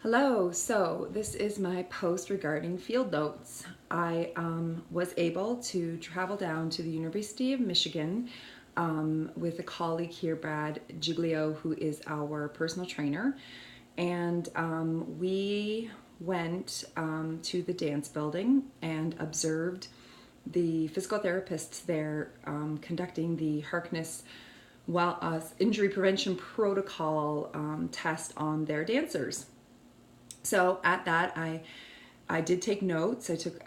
Hello, so this is my post regarding field notes. I was able to travel down to the University of Michigan with a colleague here, Brad Giglio, who is our personal trainer. And we went to the dance building and observed the physical therapists there conducting the Harkness injury prevention protocol test on their dancers. So at that, I did take notes. I took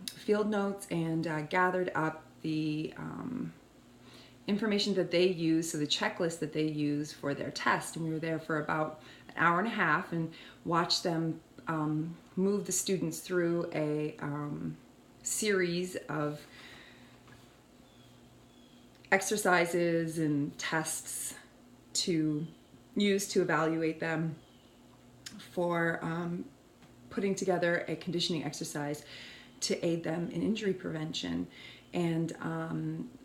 field notes and gathered up the information that they use, so the checklist that they use for their test. And we were there for about an hour and a half and watched them move the students through a series of exercises and tests to use to evaluate them for putting together a conditioning exercise to aid them in injury prevention. And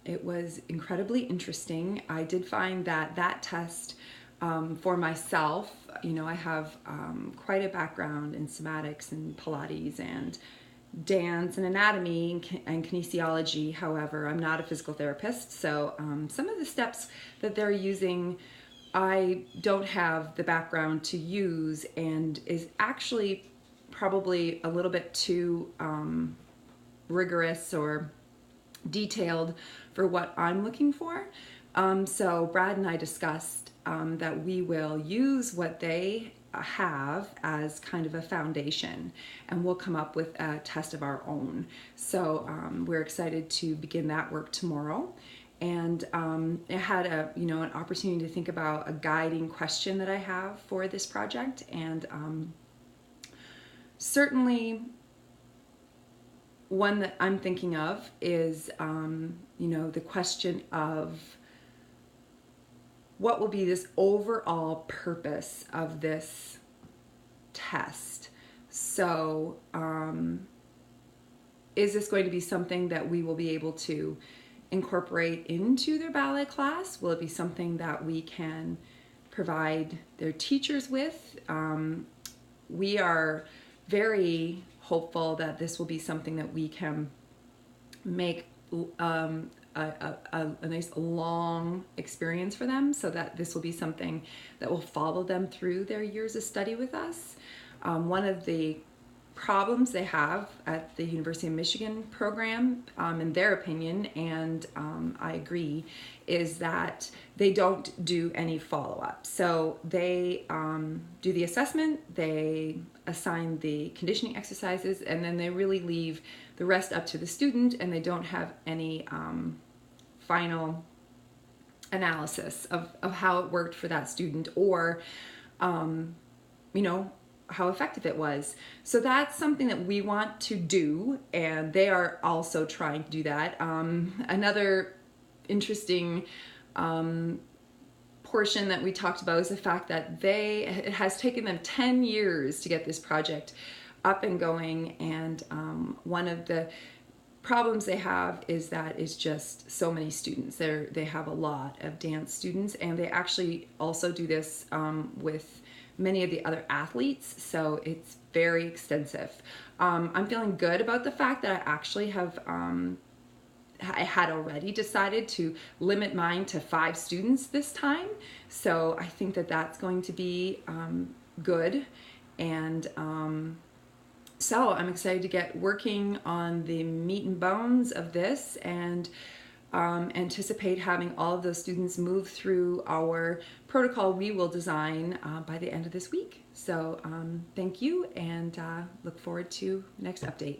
it was incredibly interesting. I did find that test for myself, I have quite a background in somatics and Pilates and dance and anatomy and kinesiology. However, I'm not a physical therapist, so some of the steps that they're using I don't have the background to use and is actually probably a little bit too rigorous or detailed for what I'm looking for. So Brad and I discussed that we will use what they have as kind of a foundation, and we'll come up with a test of our own. So we're excited to begin that work tomorrow. And I had an opportunity to think about a guiding question that I have for this project, and certainly one that I'm thinking of is the question of what will be this overall purpose of this test. So is this going to be something that we will be able to incorporate into their ballet class? Will it be something that we can provide their teachers with? We are very hopeful that this will be something that we can make a nice long experience for them, so that this will be something that will follow them through their years of study with us. One of the problems they have at the University of Michigan program, in their opinion, and I agree, is that they don't do any follow-up. So they do the assessment, they assign the conditioning exercises, and then they really leave the rest up to the student, and they don't have any final analysis of how it worked for that student, or how effective it was. So that's something that we want to do, and they are also trying to do that. Another interesting portion that we talked about is the fact that it has taken them 10 years to get this project up and going, and one of the problems they have is that it's just so many students. They have a lot of dance students, and they actually also do this with many of the other athletes, so it's very extensive. I'm feeling good about the fact that I actually have I had already decided to limit mine to 5 students this time, so I think that that's going to be good. And so I'm excited to get working on the meat and bones of this, and anticipate having all of those students move through our protocol we will design by the end of this week. So thank you, and look forward to next update.